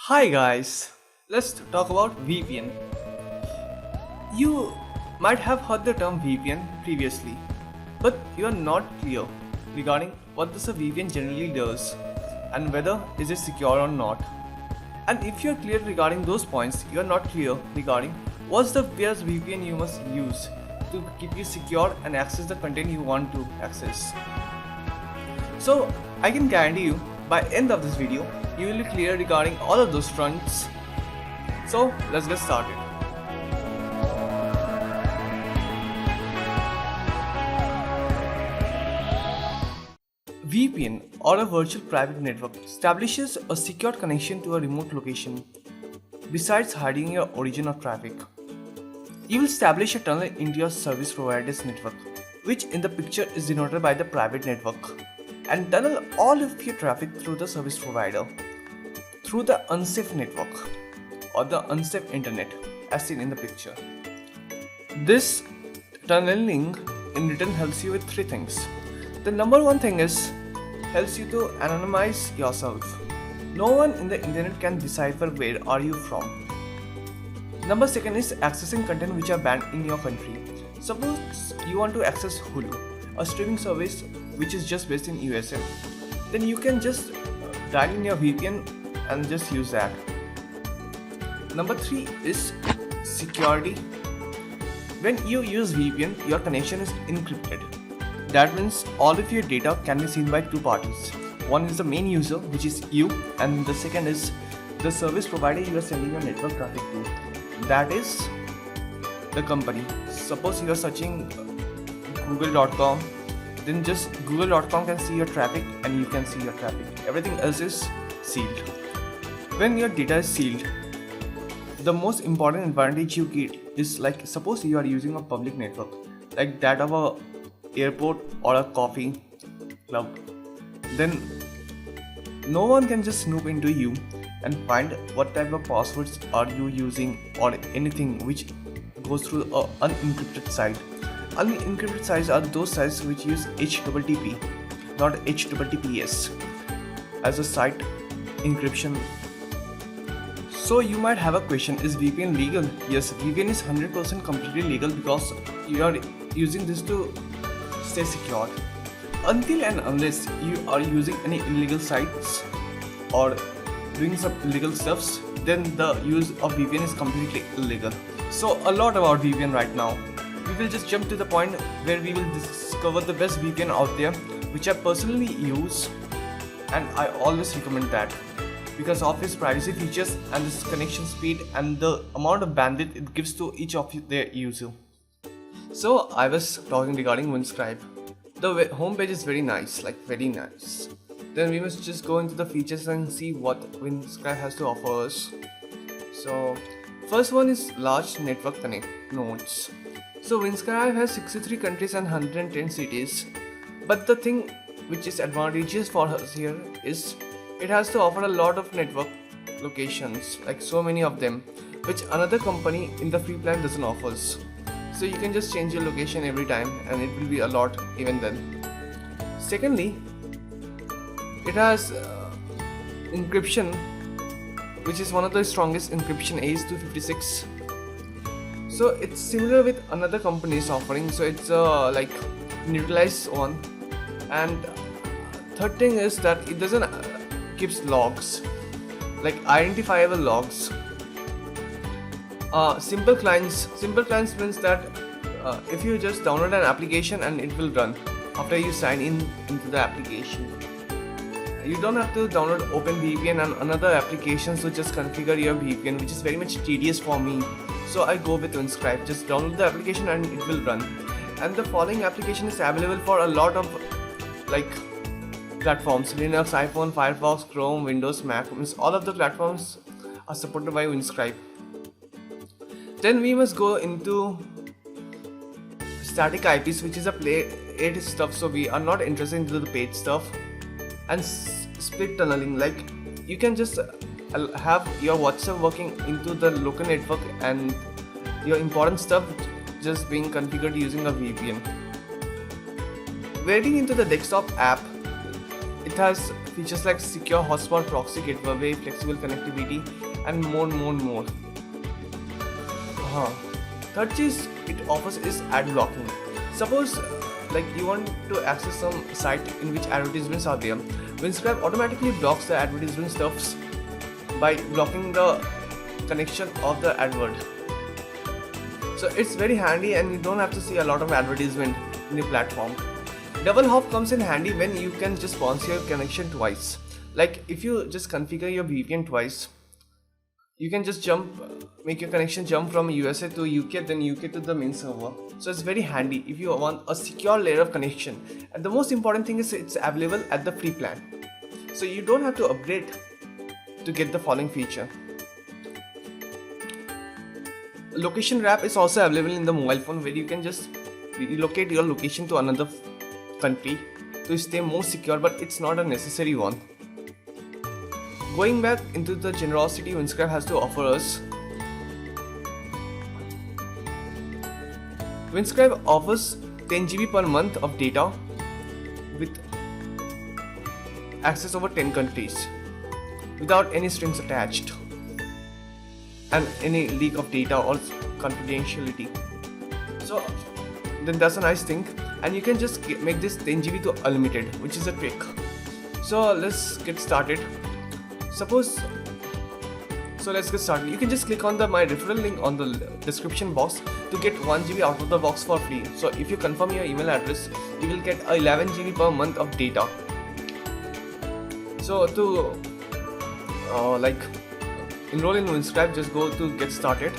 Hi guys, let's talk about VPN. You might have heard the term VPN previously, but you are not clear regarding what this a VPN generally does and whether is it secure or not. And if you are clear regarding those points, you are not clear regarding what's the best VPN you must use to keep you secure and access the content you want to access. So I can guarantee you by end of this video you will be clear regarding all of those fronts. So let's get started. VPN or a virtual private network establishes a secure connection to a remote location. Besides hiding your origin of traffic, you will establish a tunnel into your service provider's network, which in the picture is denoted by the private network, and tunnel all of your traffic through the service provider through the unsafe network or the unsafe internet as seen in the picture. This tunneling in return helps you with three things. The number one thing is helps you to anonymize yourself. No one in the internet can decipher where are you from. Number second is accessing content which are banned in your country. Suppose you want to access Hulu, a streaming service which is just based in USA. Then you can just dial in your VPN and just use that. Number three is security. When you use VPN, your connection is encrypted. That means all of your data can be seen by two parties. One is the main user, which is you, and the second is the service provider you are sending your network traffic to. That is the company. Suppose you are searching google.com, then just google.com can see your traffic and you can see your traffic. Everything else is sealed. When your data is sealed, the most important advantage you get is like suppose you are using a public network like that of a airport or a coffee club, then no one can just snoop into you and find what type of passwords are you using or anything which goes through an unencrypted site. Unencrypted sites are those sites which use HTTP, not HTTPS as a site encryption. So you might have a question, is VPN legal? Yes, VPN is 100% completely legal because you are using this to stay secure. Until and unless you are using any illegal sites or doing some illegal stuffs, then the use of VPN is completely illegal. So a lot about VPN right now. We will just jump to the point where we will discover the best VPN out there, which I personally use and I always recommend that because of its privacy features and its connection speed and the amount of bandwidth it gives to each of their user. So I was talking regarding Windscribe. The homepage is very nice, like very nice. Then we must just go into the features and see what Windscribe has to offer us. So first one is large network connect nodes. So Windscribe has 63 countries and 110 cities. But the thing which is advantageous for us here is it has to offer a lot of network locations, like so many of them, which another company in the free plan doesn't offer. So you can just change your location every time and it will be a lot even then. Secondly, it has encryption, which is one of the strongest encryption, AES-256. So it's similar with another company's offering, so it's like neutralized one. And third thing is that it doesn't keeps logs, like identifiable logs. Simple clients means that if you just download an application and it will run after you sign in into the application. You don't have to download OpenVPN and another applications to just configure your VPN, which is very much tedious for me. So I go with Windscribe. Just download the application and it will run. And the following application is available for a lot of like platforms: Linux, iPhone, Firefox, Chrome, Windows, Mac. All of the platforms are supported by Windscribe. Then we must go into static IPs, which is a paid stuff, so we are not interested into the paid stuff. And split tunneling, like you can just have your WhatsApp working into the local network and your important stuff just being configured using a VPN. Getting into the desktop app, it has features like secure hotspot, proxy gateway, flexible connectivity, and more. Third cheese it offers is ad blocking. Suppose like you want to access some site in which advertisements are there, Winscribe automatically blocks the advertisement stuffs by blocking the connection of the advert. So it's very handy and you don't have to see a lot of advertisement in your platform. Double hop comes in handy when you can just bounce your connection twice. Like if you just configure your VPN twice, you can just make your connection jump from USA to UK, then UK to the main server. So it's very handy if you want a secure layer of connection. And the most important thing is it's available at the free plan. So you don't have to upgrade to get the following feature. Location wrap is also available in the mobile phone, where you can just relocate your location to another country to stay more secure, but it's not a necessary one. Going back into the generosity Winscribe has to offer us, Winscribe offers 10 GB per month of data with access over 10 countries without any strings attached and any leak of data or confidentiality. So then that's a nice thing, and you can just make this 10 GB to unlimited, which is a trick. So let's get started. Let's get started. You can just click on my referral link on the description box to get 1 GB out of the box for free. So if you confirm your email address, you will get 11 GB per month of data. So to enroll in Winscribe, just go to get started,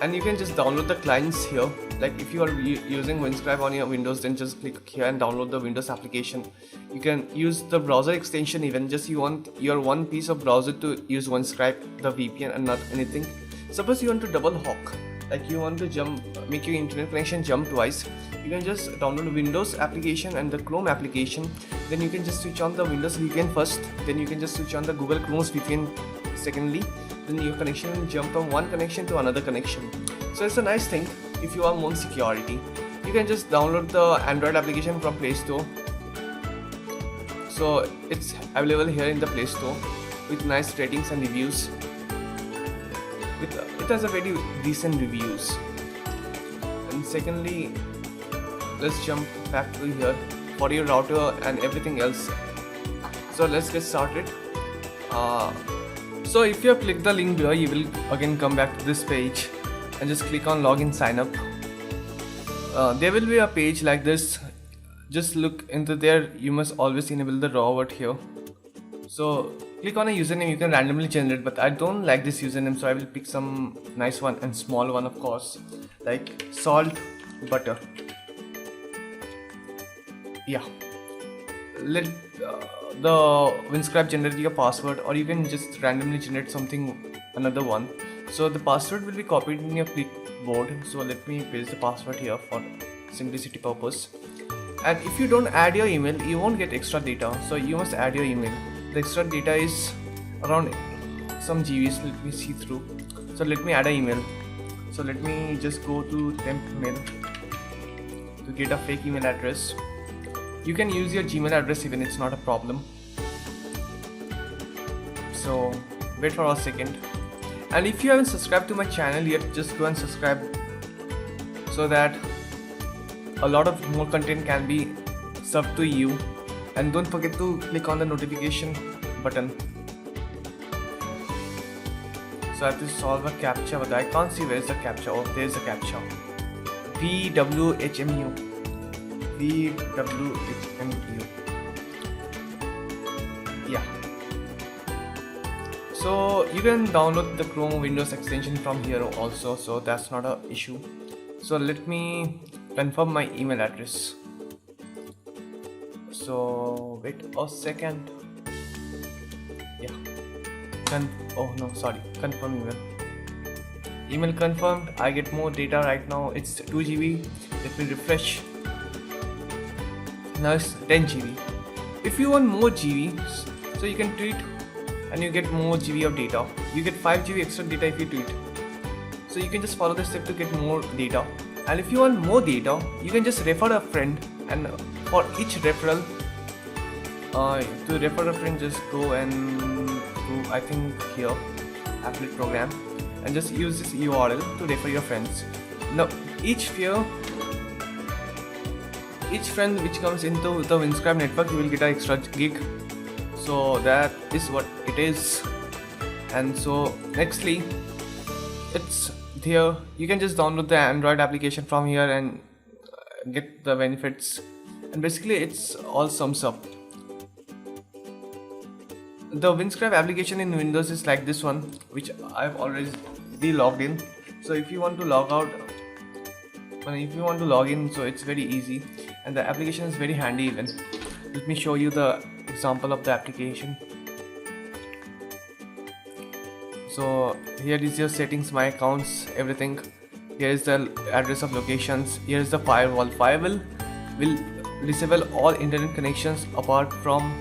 and you can just download the clients here. Like if you are using Winscribe on your Windows, then just click here and download the Windows application. You can use the browser extension even, just you want your one piece of browser to use Winscribe, the VPN, and not anything. Suppose you want to double hawk, like you want to make your internet connection jump twice. You can just download Windows application and the Chrome application. Then you can just switch on the Windows VPN first. Then you can just switch on the Google Chrome's VPN secondly. Then your connection will jump from one connection to another connection. So it's a nice thing if you want more security. You can just download the Android application from Play Store. So it's available here in the Play Store with nice ratings and reviews. It has a very decent reviews. And secondly, let's jump back to here for your router and everything else. So let's get started. So if you click the link below, you will again come back to this page and just click on login sign up. There will be a page like this. Just look into there. You must always enable the raw word here. So click on a username you can randomly generate, but I don't like this username, so I will pick some nice one and small one, of course, like salt butter. Yeah, let the Winscribe generate your password, or you can just randomly generate another one. So the password will be copied in your clipboard. So let me paste the password here for simplicity purpose. And if you don't add your email, you won't get extra data. So you must add your email. The extra data is around some GBs. Let me see through. So let me add an email. So let me just go to temp mail to get a fake email address. You can use your Gmail address even, it's not a problem. So wait for a second. And if you haven't subscribed to my channel yet, just go and subscribe so that a lot of more content can be served to you. And don't forget to click on the notification button. So I have to solve a CAPTCHA, but I can't see where's the CAPTCHA. Oh, there's the CAPTCHA. VWHMU. Yeah. So you can download the Chrome Windows extension from here also, so that's not an issue. So let me confirm my email address. So wait a second. Yeah. Confirm email. Email confirmed. I get more data right now. It's 2 GB. Let me refresh. Now it's 10 GB. If you want more GB, so you can tweet and you get more GB of data. You get 5 GB extra data if you tweet. So you can just follow the step to get more data. And if you want more data, you can just refer a friend, and for each referral To refer a friend, just go and to, I think, here, affiliate program, and just use this URL to refer your friends. Now each friend which comes into the Winscribe network, you will get an extra gig. So that is what it is. And so nextly, it's here, you can just download the Android application from here and get the benefits, and basically it's all sums up. The Winscribe application in Windows is like this one, which I've already logged in. So if you want to log out, if you want to log in, so it's very easy, and the application is very handy even. Let me show you the example of the application. So here is your settings, my accounts, everything. Here is the address of locations. Here is the firewall. Firewall will disable all internet connections apart from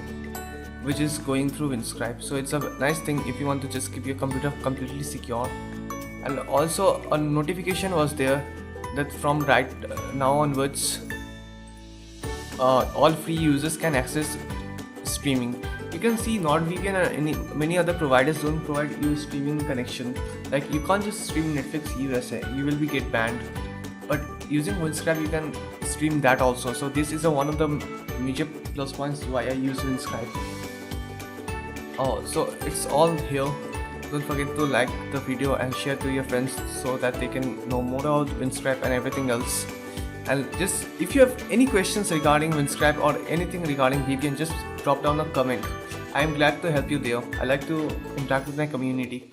which is going through Winscribe. So it's a nice thing if you want to just keep your computer completely secure. And also a notification was there that from right now onwards, all free users can access streaming. You can see NordVPN and many other providers don't provide you streaming connection. Like you can't just stream Netflix USA, you will be get banned. But using Winscribe you can stream that also. So this is one of the major plus points why I use Winscribe. Oh, so it's all here. Don't forget to like the video and share to your friends so that they can know more about Winscribe and everything else. And just if you have any questions regarding Winscribe or anything regarding VPN, just drop down a comment. I am glad to help you there. I like to interact with my community.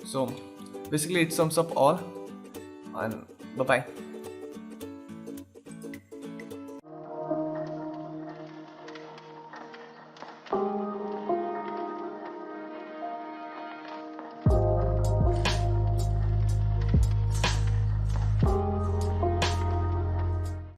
So basically it sums up all, and bye bye.